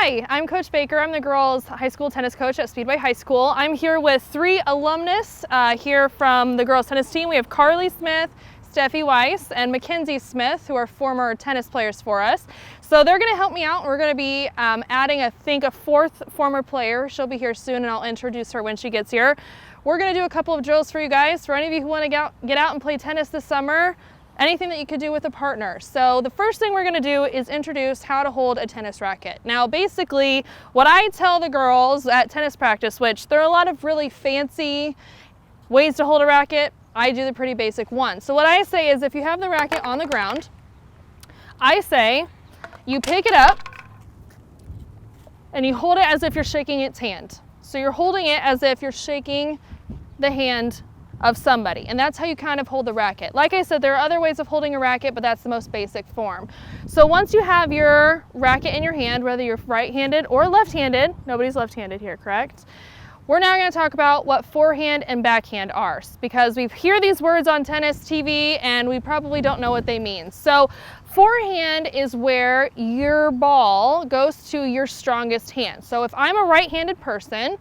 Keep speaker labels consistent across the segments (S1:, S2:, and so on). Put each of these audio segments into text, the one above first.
S1: Hi, I'm Coach Baker. I'm the girls' high school tennis coach at Speedway High School. I'm here with 3 alumnus here from the girls' tennis team. We have Carly Smith, Steffi Weiss, and Mackenzie Smith, who are former tennis players for us. So they're going to help me out. We're going to be adding, I think, a 4th former player. She'll be here soon, and I'll introduce her when she gets here. We're going to do a couple of drills for you guys. For any of you who want to get out and play tennis this summer, anything that you could do with a partner. So the first thing we're going to do is introduce how to hold a tennis racket. Now basically what I tell the girls at tennis practice, which there are a lot of really fancy ways to hold a racket, I do the pretty basic one. So what I say is, if you have the racket on the ground, I say you pick it up and you hold it as if you're shaking its hand. So you're holding it as if you're shaking the hand of somebody, and that's how you kind of hold the racket. Like I said, there are other ways of holding a racket, but that's the most basic form. So once you have your racket in your hand, whether you're right-handed or left-handed, nobody's left-handed here, correct? We're now going to talk about what forehand and backhand are, because we hear these words on tennis TV and we probably don't know what they mean. So forehand is where your ball goes to your strongest hand. So if I'm a right-handed person,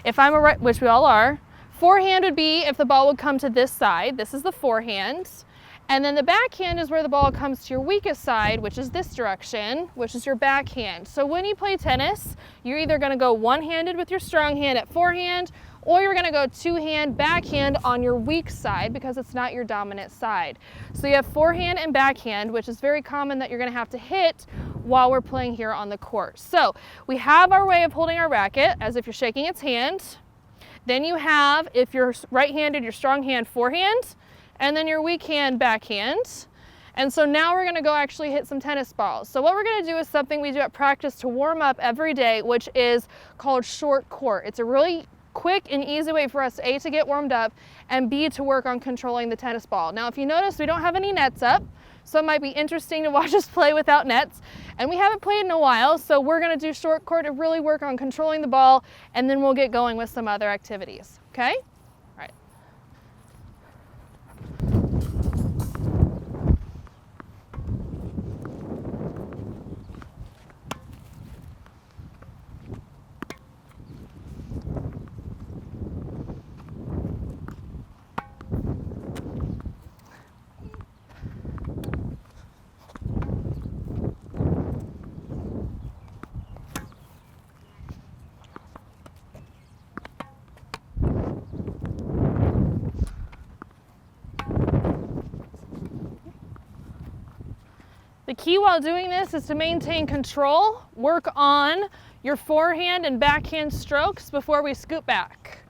S1: which we all are, forehand would be if the ball would come to this side. This is the forehand. And then the backhand is where the ball comes to your weakest side, which is this direction, which is your backhand. So when you play tennis, you're either going to go one-handed with your strong hand at forehand, or you're going to go two-hand backhand on your weak side because it's not your dominant side. So you have forehand and backhand, which is very common that you're going to have to hit while we're playing here on the court. So we have our way of holding our racket as if you're shaking its hand. Then you have, if you're right-handed, your strong hand forehand, and then your weak hand backhand. And so now we're going to go actually hit some tennis balls. So what we're going to do is something we do at practice to warm up every day, which is called short court. It's a really quick and easy way for us, A, to get warmed up, and B, to work on controlling the tennis ball. Now, if you notice, we don't have any nets up, so it might be interesting to watch us play without nets. And we haven't played in a while, so we're going to do short court to really work on controlling the ball, and then we'll get going with some other activities, okay? All right. The key while doing this is to maintain control, work on your forehand and backhand strokes before we scoot back.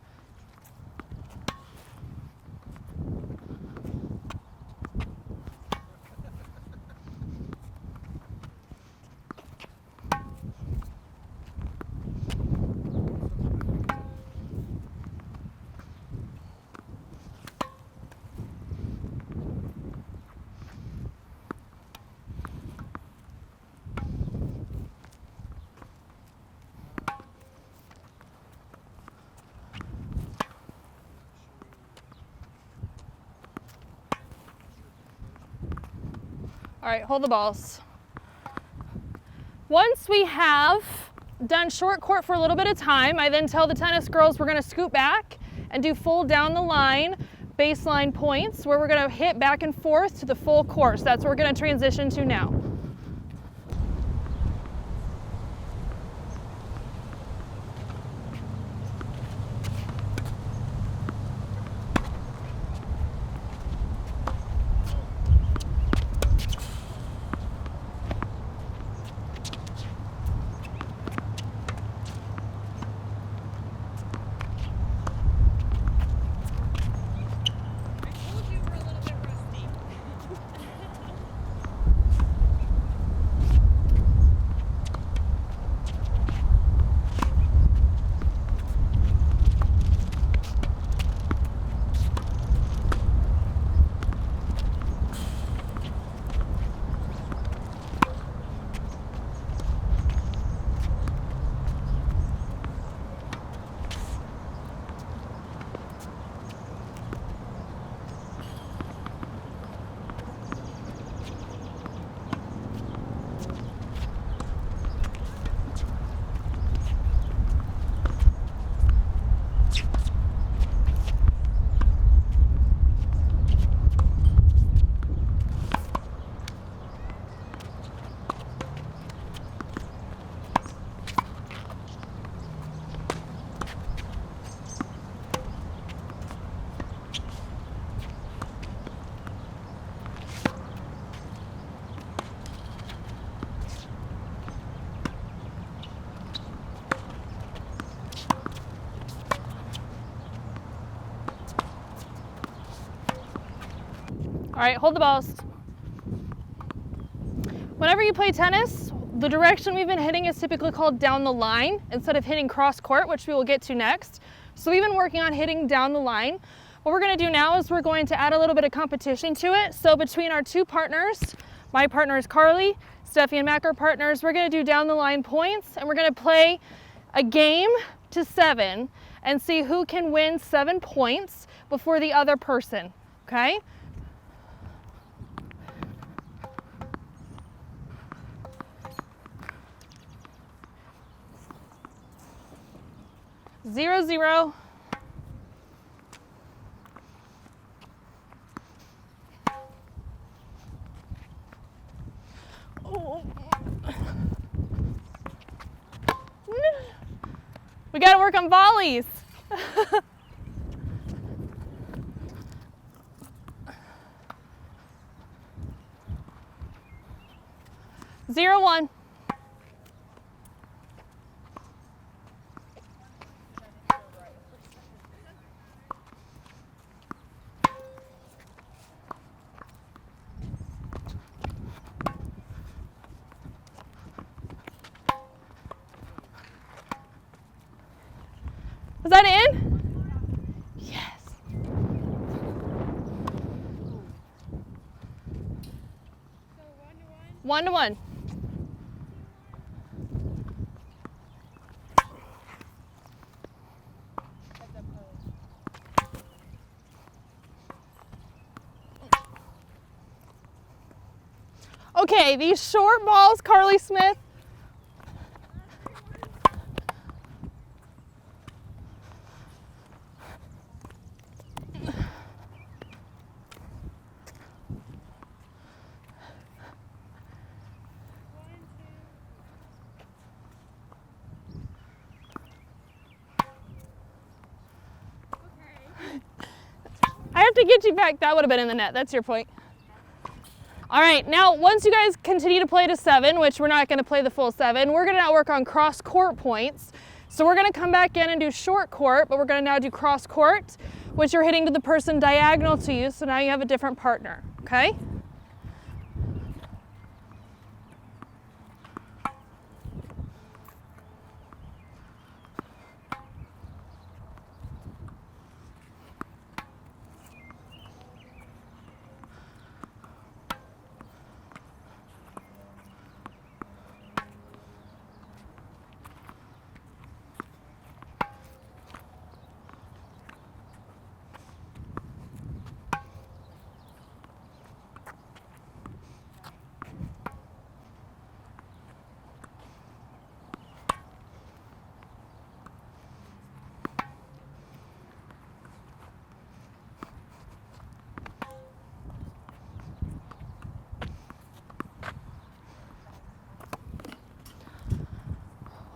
S1: All right, hold the balls. Once we have done short court for a little bit of time, I then tell the tennis girls we're going to scoot back and do full down the line baseline points, where we're going to hit back and forth to the full court. So that's what we're going to transition to now. All right, hold the balls. Whenever you play tennis, the direction we've been hitting is typically called down the line instead of hitting cross court, which we will get to next. So we've been working on hitting down the line. What we're going to do now is we're going to add a little bit of competition to it. So between our two partners, my partner is Carly, Steffi and Mac are partners, we're going to do down the line points, and we're going to play a game to 7 and see who can win 7 points before the other person, okay? Zero, zero. Oh. We got to work on volleys. 0-1. Was that in? Yes.
S2: So
S1: 1 to 1. Okay, these short balls, Carly Smith. I have to get you back. That would have been in the net. That's your point. All right, now once you guys continue to play to 7, which we're not going to play the full 7, we're going to now work on cross court points. So we're going to come back in and do short court, but we're going to now do cross court, which you're hitting to the person diagonal to you. So now you have a different partner, okay?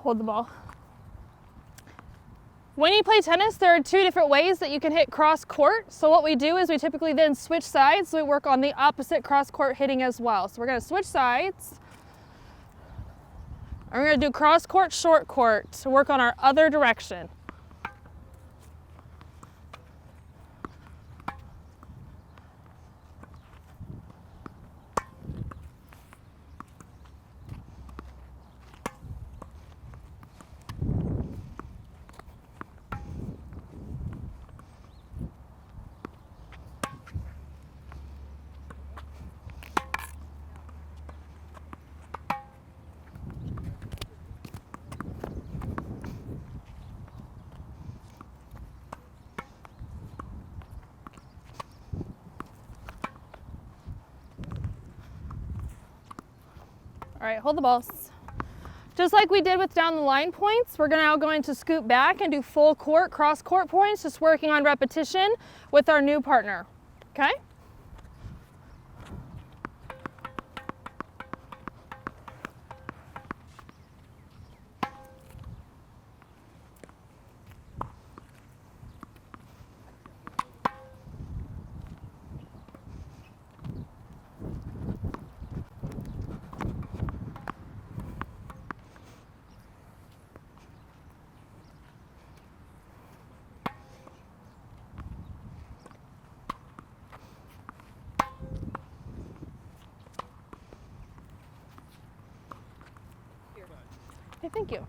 S1: Hold the ball. When you play tennis, there are 2 different ways that you can hit cross court. So what we do is we typically then switch sides. So we work on the opposite cross court hitting as well. So we're going to switch sides. And we're going to do cross court, short court to work on our other direction. All right, hold the balls. Just like we did with down the line points, we're now going to scoot back and do full court, cross court points, just working on repetition with our new partner, okay? Okay, thank you.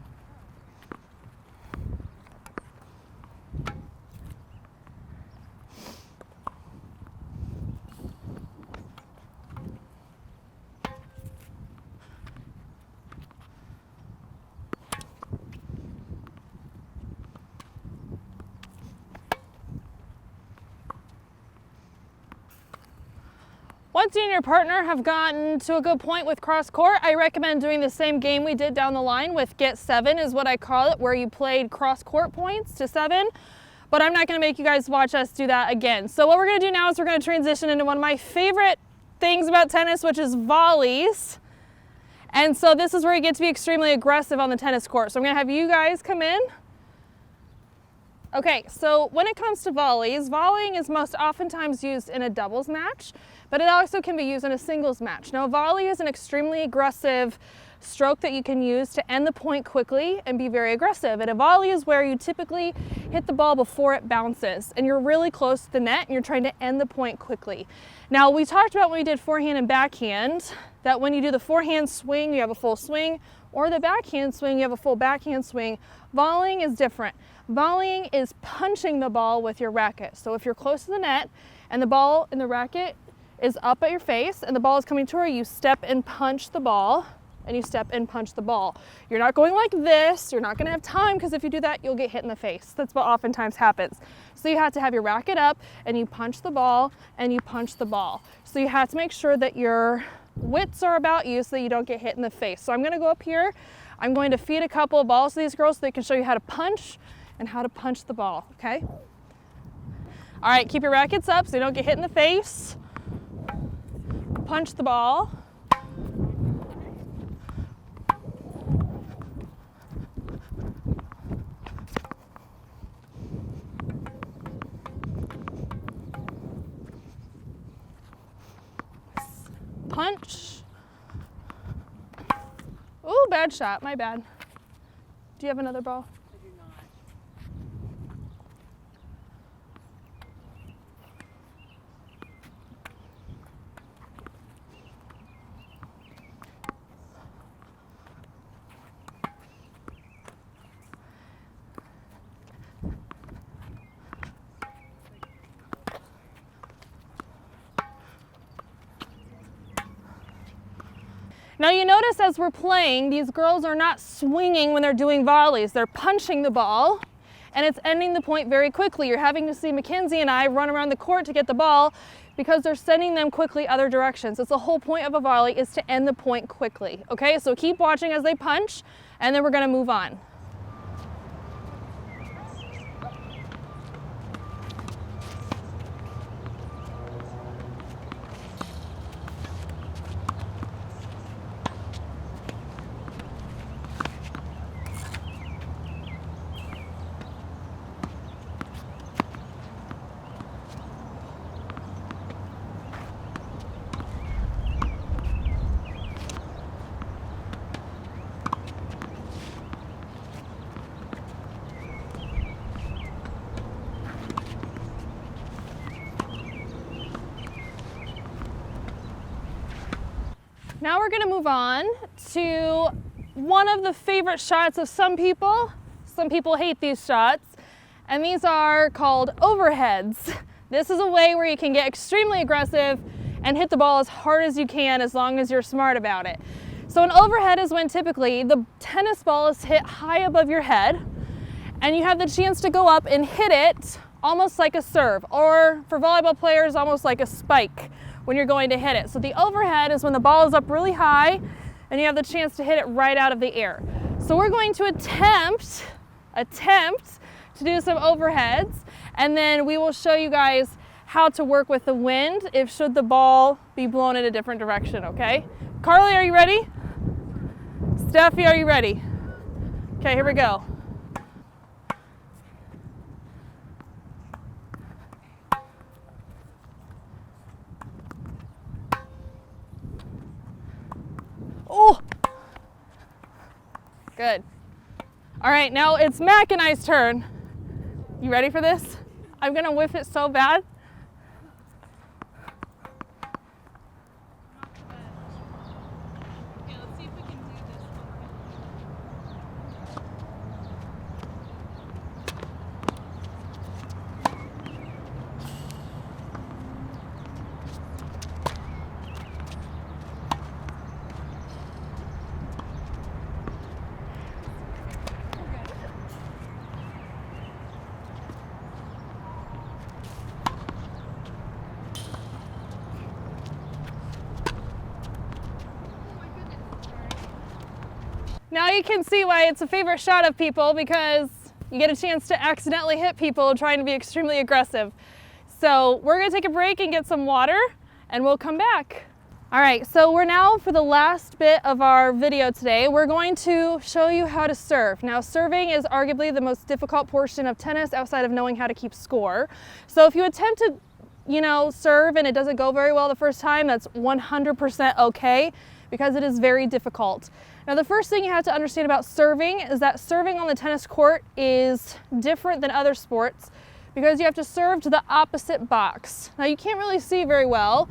S1: Once you and your partner have gotten to a good point with cross court, I recommend doing the same game we did down the line with Get 7 is what I call it, where you played cross court points to 7. But I'm not gonna make you guys watch us do that again. So what we're gonna do now is we're gonna transition into one of my favorite things about tennis, which is volleys. And so this is where you get to be extremely aggressive on the tennis court. So I'm gonna have you guys come in. Okay, so when it comes to volleys, volleying is most oftentimes used in a doubles match, but it also can be used in a singles match. Now, volley is an extremely aggressive stroke that you can use to end the point quickly and be very aggressive. And a volley is where you typically hit the ball before it bounces, and you're really close to the net and you're trying to end the point quickly. Now, we talked about when we did forehand and backhand, that when you do the forehand swing, you have a full swing, or the backhand swing, you have a full backhand swing. Volleying is different. Volleying is punching the ball with your racket. So if you're close to the net and the ball in the racket is up at your face and the ball is coming toward you, you step and punch the ball, and you step and punch the ball. You're not going like this. You're not going to have time, because if you do that, you'll get hit in the face. That's what oftentimes happens. So you have to have your racket up and you punch the ball and you punch the ball. So you have to make sure that your wits are about you so that you don't get hit in the face. So I'm going to go up here. I'm going to feed a couple of balls to these girls so they can show you how to punch and how to punch the ball, okay? All right, keep your rackets up so you don't get hit in the face. Punch the ball. Punch. Ooh, bad shot, my bad. Do you have another ball?
S2: I do not.
S1: Now you notice as we're playing, these girls are not swinging when they're doing volleys. They're punching the ball, and it's ending the point very quickly. You're having to see Mackenzie and I run around the court to get the ball because they're sending them quickly other directions. It's the whole point of a volley is to end the point quickly, okay? So keep watching as they punch, and then we're gonna move on. Now we're gonna move on to one of the favorite shots of some people. Some people hate these shots, and these are called overheads. This is a way where you can get extremely aggressive and hit the ball as hard as you can, as long as you're smart about it. So an overhead is when typically the tennis ball is hit high above your head, and you have the chance to go up and hit it almost like a serve, or for volleyball players, almost like a spike when you're going to hit it. So the overhead is when the ball is up really high and you have the chance to hit it right out of the air. So we're going to attempt to do some overheads, and then we will show you guys how to work with the wind if should the ball be blown in a different direction, okay? Carly, are you ready? Steffi, are you ready? Okay, here we go. Oh, good. All right, now it's Mac and I's turn. You ready for this? I'm gonna whiff it so bad.
S2: Okay, let's see if we can do this overhead.
S1: Now you can see why it's a favorite shot of people, because you get a chance to accidentally hit people trying to be extremely aggressive. So we're gonna take a break and get some water, and we'll come back. All right, so we're now for the last bit of our video today. We're going to show you how to serve. Now, serving is arguably the most difficult portion of tennis outside of knowing how to keep score. So if you attempt to, serve and it doesn't go very well the first time, that's 100% okay, because it is very difficult. Now, the first thing you have to understand about serving is that serving on the tennis court is different than other sports because you have to serve to the opposite box. Now, you can't really see very well,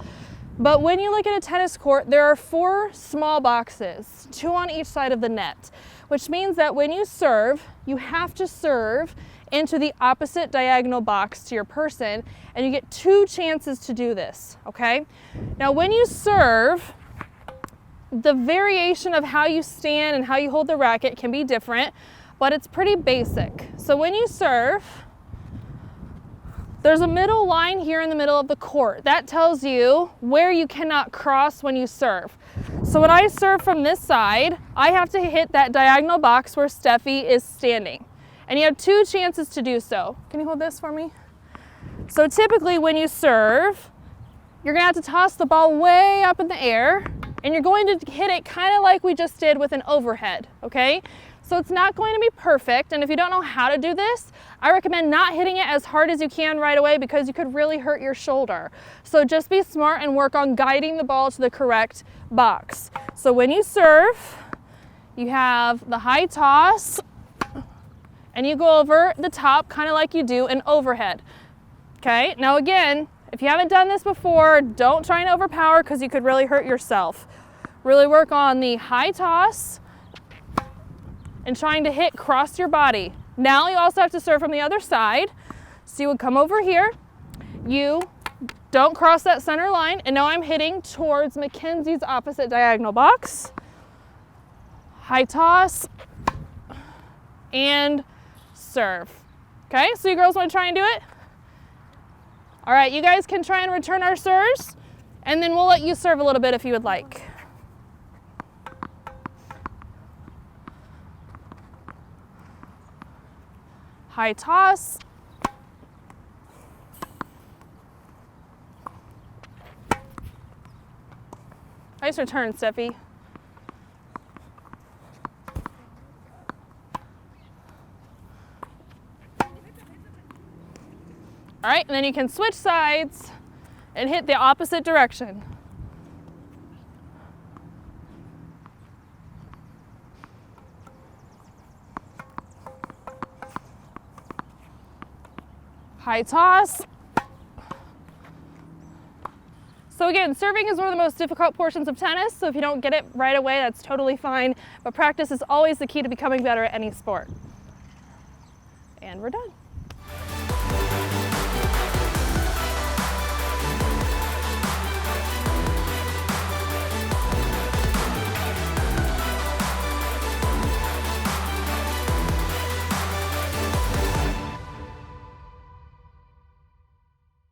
S1: but when you look at a tennis court, there are 4 small boxes, 2 on each side of the net, which means that when you serve, you have to serve into the opposite diagonal box to your person, and you get 2 chances to do this, okay? Now, when you serve, the variation of how you stand and how you hold the racket can be different, but it's pretty basic. So when you serve, there's a middle line here in the middle of the court. That tells you where you cannot cross when you serve. So when I serve from this side, I have to hit that diagonal box where Steffi is standing. And you have 2 chances to do so. Can you hold this for me? So typically when you serve, you're gonna have to toss the ball way up in the air, and you're going to hit it kind of like we just did with an overhead, okay? So it's not going to be perfect, and if you don't know how to do this, I recommend not hitting it as hard as you can right away because you could really hurt your shoulder. So just be smart and work on guiding the ball to the correct box. So when you serve, you have the high toss, and you go over the top kind of like you do an overhead, okay? Now again, if you haven't done this before, don't try and overpower because you could really hurt yourself. Really work on the high toss and trying to hit across your body. Now you also have to serve from the other side. So you would come over here, you don't cross that center line, and now I'm hitting towards Mackenzie's opposite diagonal box. High toss and serve. Okay, so you girls want to try and do it? All right, you guys can try and return our serves, and then we'll let you serve a little bit if you would like. High toss. Nice return, Steffi. All right, and then you can switch sides and hit the opposite direction. High toss. So again, serving is one of the most difficult portions of tennis, so if you don't get it right away, that's totally fine, but practice is always the key to becoming better at any sport. And we're done.